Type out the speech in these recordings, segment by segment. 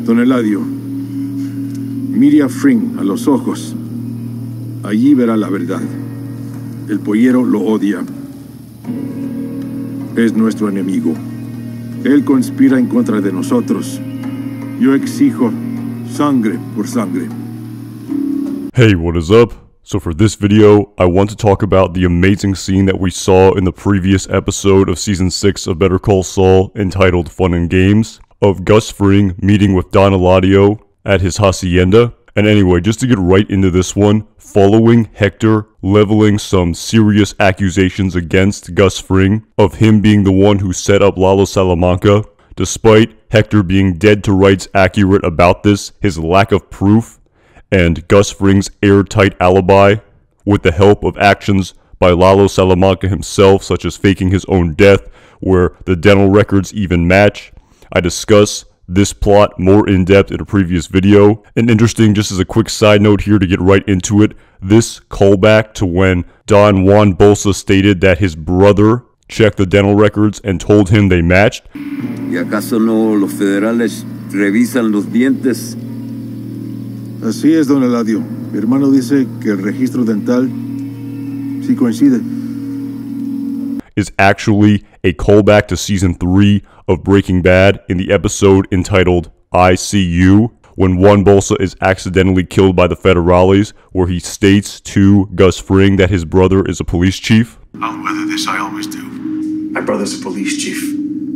Don Eladio, mire a Fring a los ojos. Allí verá la verdad. El pollero lo odia. Es nuestro enemigo. Él conspira en contra de nosotros. Yo exijo sangre por sangre. Hey, what is up? So for this video, I want to talk about the amazing scene that we saw in the previous episode of Season 6 of Better Call Saul entitled Fun and Games, of Gus Fring meeting with Don Eladio at his hacienda. And anyway, just to get right into this one, following Hector leveling some serious accusations against Gus Fring of him being the one who set up Tuco Salamanca, despite Hector being dead to rights accurate about this, his lack of proof, and Gus Fring's airtight alibi, with the help of actions by Tuco Salamanca himself, such as faking his own death, where the dental records even match. I discuss this plot more in depth in a previous video. And interesting, just as a quick side note here to get right into it, this callback to when Don Juan Bolsa stated that his brother checked the dental records and told him they matched. ¿Y acaso no los federales revisan los dientes? Así es, don Eladio. Mi hermano dice que el registro dental sí coincide. Is actually a callback to Season 3 of Breaking Bad in the episode entitled I See You, when Juan Bolsa is accidentally killed by the federales, where he states to Gus Fring that his brother is a police chief. I'll weather this, I always do. My brother's a police chief.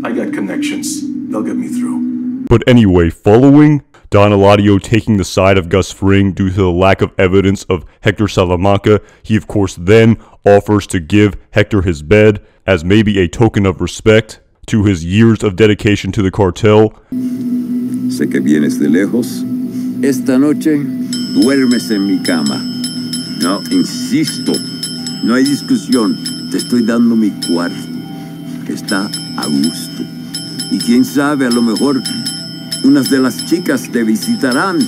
I got connections. They'll get me through. But anyway, following Don Eladio taking the side of Gus Fring due to the lack of evidence of Hector Salamanca, he of course then offers to give Hector his bed as maybe a token of respect to his years of dedication to the cartel. Sé que vienes de lejos. Esta noche duermes en mi cama. No, insisto, no hay discusión. Te estoy dando mi cuarto. Está a gusto. Y quién sabe, a lo mejor unas de las chicas te visitarán.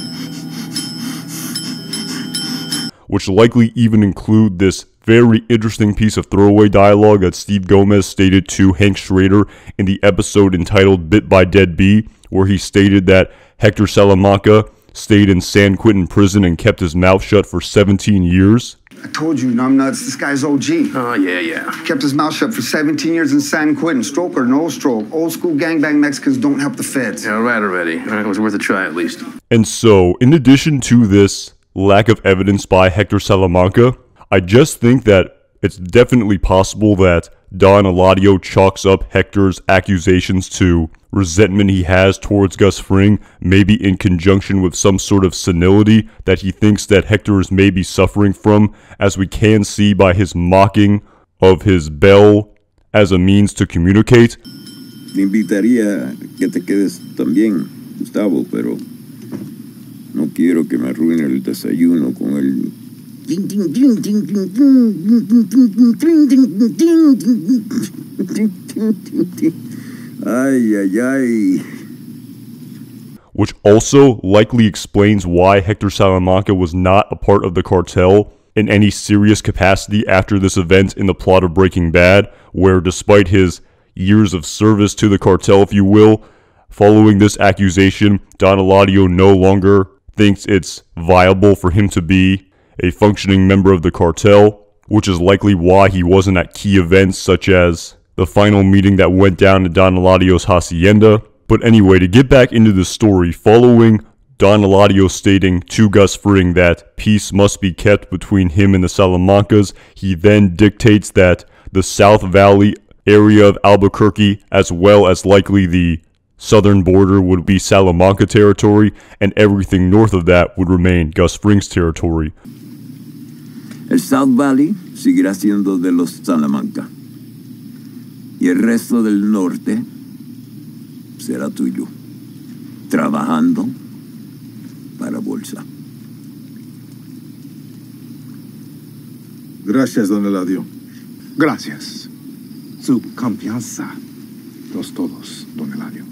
Which likely even include this very interesting piece of throwaway dialogue that Steve Gomez stated to Hank Schrader in the episode entitled Bit by Dead Bee, where he stated that Hector Salamanca stayed in San Quentin prison and kept his mouth shut for 17 years. I told you, numbnuts, this guy's OG. Oh, yeah. Kept his mouth shut for 17 years in San Quentin. Stroke or no stroke. Old school gangbang Mexicans don't help the feds. Yeah, all right already. All right, it was worth a try at least. And so, in addition to this lack of evidence by Hector Salamanca, I just think that it's definitely possible that Don Eladio chalks up Hector's accusations to resentment he has towards Gus Fring, maybe in conjunction with some sort of senility that he thinks that Hector is maybe suffering from, as we can see by his mocking of his bell as a means to communicate. Te invitaría que te quedes también, Gustavo, pero no quiero que me arruine el desayuno con el ay. Which also likely explains why Hector Salamanca was not a part of the cartel in any serious capacity after this event in the plot of Breaking Bad, where despite his years of service to the cartel, if you will, following this accusation, Don Eladio no longer thinks it's viable for him to be a functioning member of the cartel, which is likely why he wasn't at key events such as the final meeting that went down at Don Eladio's hacienda. But anyway, to get back into the story, following Don Eladio stating to Gus Fring that peace must be kept between him and the Salamancas, he then dictates that the South Valley area of Albuquerque, as well as likely the southern border, would be Salamanca territory, and everything north of that would remain Gus Fring's territory. El South Valley seguirá siendo de los Salamanca. Y el resto del norte será tuyo. Trabajando para Bolsa. Gracias, don Eladio. Gracias. Su confianza. Los todos, don Eladio.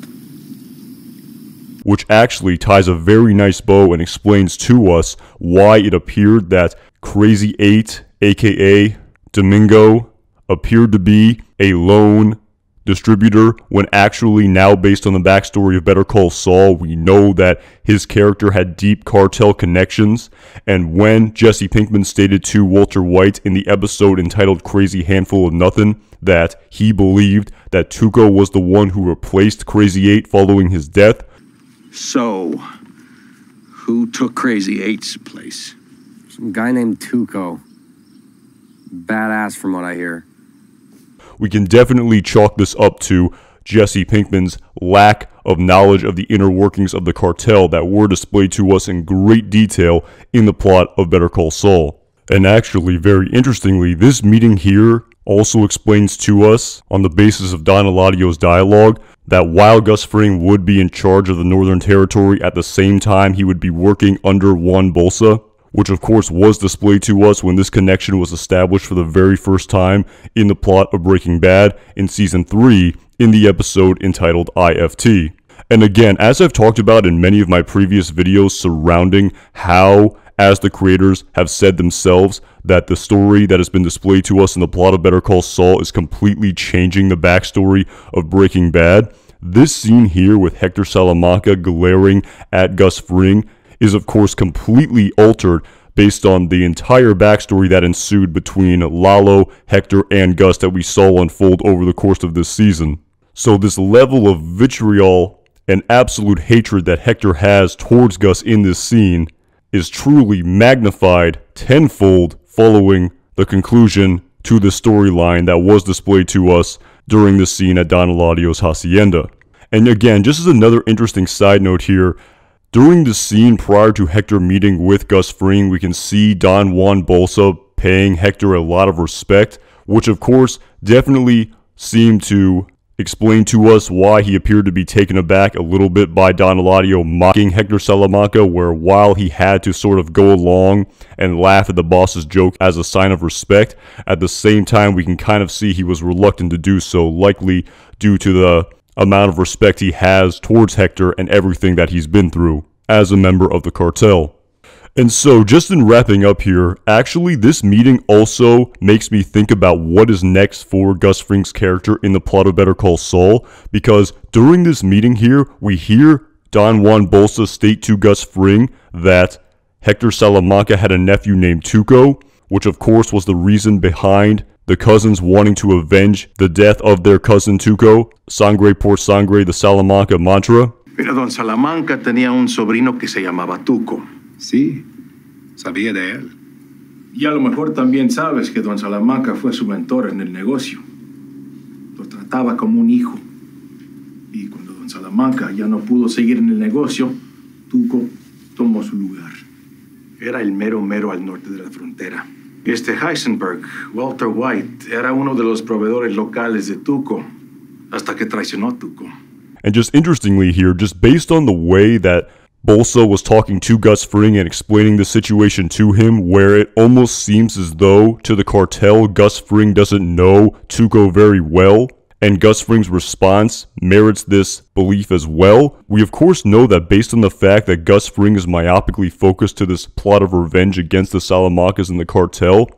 Which actually ties a very nice bow and explains to us why it appeared that Crazy 8, aka Domingo, appeared to be a lone distributor, when actually now based on the backstory of Better Call Saul, we know that his character had deep cartel connections. And when Jesse Pinkman stated to Walter White in the episode entitled Crazy Handful of Nothing that he believed that Tuco was the one who replaced Crazy 8 following his death. So, who took Crazy 8's place? Some guy named Tuco. Badass from what I hear. We can definitely chalk this up to Jesse Pinkman's lack of knowledge of the inner workings of the cartel that were displayed to us in great detail in the plot of Better Call Saul. And actually, very interestingly, this meeting here also explains to us, on the basis of Don Eladio's dialogue, that while Gus Fring would be in charge of the Northern Territory, at the same time he would be working under Juan Bolsa, which of course was displayed to us when this connection was established for the very first time in the plot of Breaking Bad in Season 3 in the episode entitled IFT. And again, as I've talked about in many of my previous videos surrounding how, as the creators have said themselves, that the story that has been displayed to us in the plot of Better Call Saul is completely changing the backstory of Breaking Bad, this scene here with Hector Salamanca glaring at Gus Fring is of course completely altered based on the entire backstory that ensued between Lalo, Hector, and Gus that we saw unfold over the course of this season. So this level of vitriol and absolute hatred that Hector has towards Gus in this scene is truly magnified tenfold following the conclusion to the storyline that was displayed to us during the scene at Don Eladio's hacienda. And again, just as another interesting side note here, during the scene prior to Hector meeting with Gus Fring, we can see Don Juan Bolsa paying Hector a lot of respect, which of course definitely seemed to explain to us why he appeared to be taken aback a little bit by Don Eladio mocking Hector Salamanca, where while he had to sort of go along and laugh at the boss's joke as a sign of respect, at the same time we can kind of see he was reluctant to do so, likely due to the amount of respect he has towards Hector and everything that he's been through as a member of the cartel. And so, just in wrapping up here, actually this meeting also makes me think about what is next for Gus Fring's character in the plot of Better Call Saul, because during this meeting here, we hear Don Juan Bolsa state to Gus Fring that Hector Salamanca had a nephew named Tuco, which of course was the reason behind the cousins wanting to avenge the death of their cousin Tuco, sangre por sangre, the Salamanca mantra. Pero don Salamanca tenía un sobrino que se llamaba Tuco. Sí, sabía de él. Y a lo mejor también sabes que don Salamanca fue su mentor en el negocio. Lo trataba como un hijo. Y cuando don Salamanca ya no pudo seguir en el negocio, Tuco tomó su lugar. Era el mero al norte de la frontera. Este Heisenberg, Walter White, era uno de los proveedores locales de Tuco, hasta que traicionó a Tuco. And just interestingly here, just based on the way that Bolsa was talking to Gus Fring and explaining the situation to him, where it almost seems as though to the cartel Gus Fring doesn't know Tuco very well, and Gus Fring's response merits this belief as well. We of course know that based on the fact that Gus Fring is myopically focused to this plot of revenge against the Salamancas and the cartel,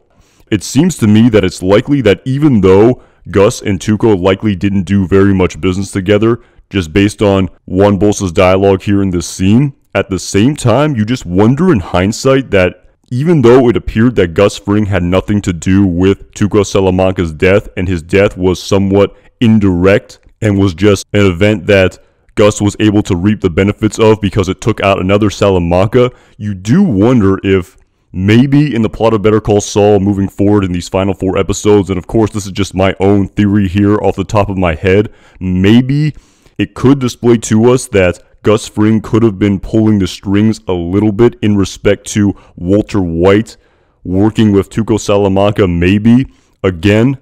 it seems to me that it's likely that even though Gus and Tuco likely didn't do very much business together, just based on Juan Bolsa's dialogue here in this scene, at the same time, you just wonder in hindsight that even though it appeared that Gus Fring had nothing to do with Tuco Salamanca's death, and his death was somewhat indirect and was just an event that Gus was able to reap the benefits of because it took out another Salamanca, you do wonder if maybe in the plot of Better Call Saul moving forward in these final 4 episodes, and of course this is just my own theory here off the top of my head, maybe it could display to us that Gus Fring could have been pulling the strings a little bit in respect to Walter White working with Tuco Salamanca, maybe. Again,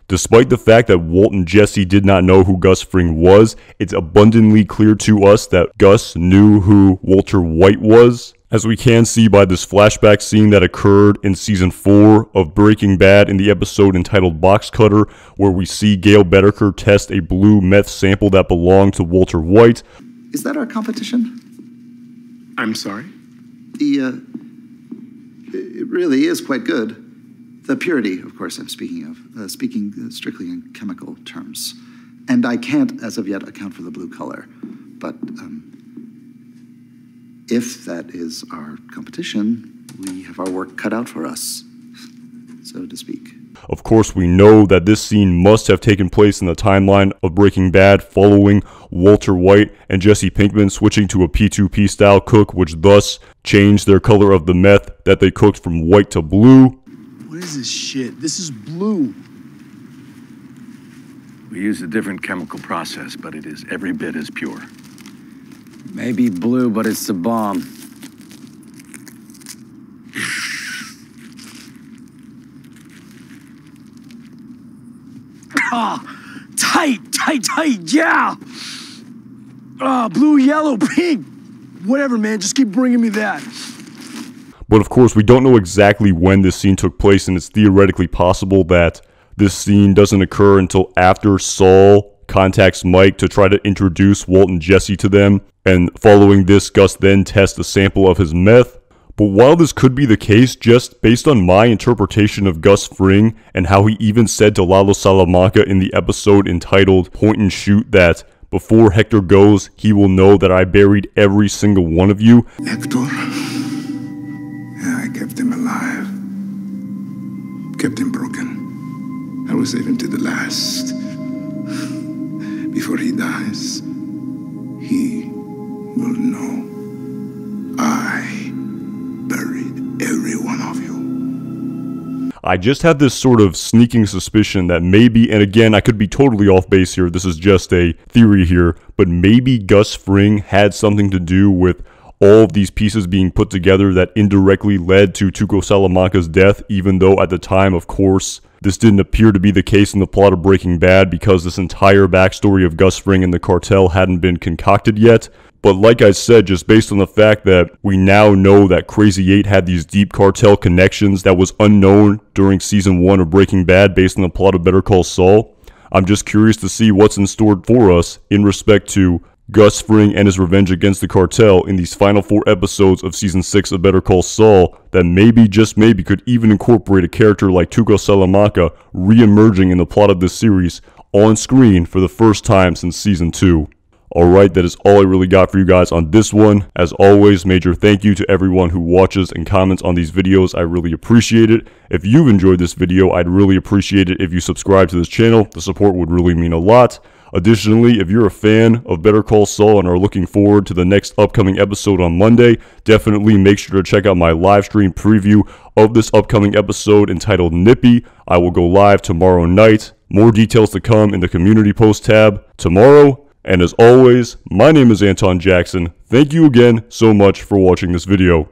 despite the fact that Walt and Jesse did not know who Gus Fring was, it's abundantly clear to us that Gus knew who Walter White was, as we can see by this flashback scene that occurred in Season 4 of Breaking Bad in the episode entitled Box Cutter, where we see Gail Bedecker test a blue meth sample that belonged to Walter White. Is that our competition? I'm sorry? It really is quite good. The purity, of course, I'm speaking of, speaking strictly in chemical terms. And I can't, as of yet, account for the blue color. But if that is our competition, we have our work cut out for us, so to speak. Of course, we know that this scene must have taken place in the timeline of Breaking Bad following Walter White and Jesse Pinkman switching to a P2P style cook, which thus changed their color of the meth that they cooked from white to blue. What is this shit? This is blue. We use a different chemical process, but it is every bit as pure. Maybe blue, but it's the bomb. Tight, yeah! Blue, yellow, pink! Whatever, man, just keep bringing me that. But of course, we don't know exactly when this scene took place, and it's theoretically possible that this scene doesn't occur until after Saul contacts Mike to try to introduce Walt and Jesse to them, and following this, Gus then tests a sample of his meth. But while this could be the case, just based on my interpretation of Gus Fring and how he even said to Tuco Salamanca in the episode entitled Point and Shoot that before Hector goes, he will know that I buried every single one of you. Hector? Yeah, I kept him alive. Kept him broken. I will save him to the last. Before he dies, he will know I buried every one of you. I just have this sort of sneaking suspicion that maybe, and again, I could be totally off base here, this is just a theory here, but maybe Gus Fring had something to do with all of these pieces being put together that indirectly led to Tuco Salamanca's death, even though at the time, of course, this didn't appear to be the case in the plot of Breaking Bad because this entire backstory of Gus Fring and the cartel hadn't been concocted yet. But like I said, just based on the fact that we now know that Crazy 8 had these deep cartel connections that was unknown during season 1 of Breaking Bad based on the plot of Better Call Saul, I'm just curious to see what's in store for us in respect to Gus Fring and his revenge against the cartel in these final 4 episodes of season 6 of Better Call Saul that maybe, just maybe, could even incorporate a character like Tuco Salamanca re-emerging in the plot of this series on screen for the first time since season 2. Alright, that is all I really got for you guys on this one. As always, major thank you to everyone who watches and comments on these videos. I really appreciate it. If you've enjoyed this video, I'd really appreciate it if you subscribe to this channel. The support would really mean a lot. Additionally, if you're a fan of Better Call Saul and are looking forward to the next upcoming episode on Monday, definitely make sure to check out my live stream preview of this upcoming episode entitled Nippy. I will go live tomorrow night. More details to come in the community post tab tomorrow. And as always, my name is Anton Jackson. Thank you again so much for watching this video.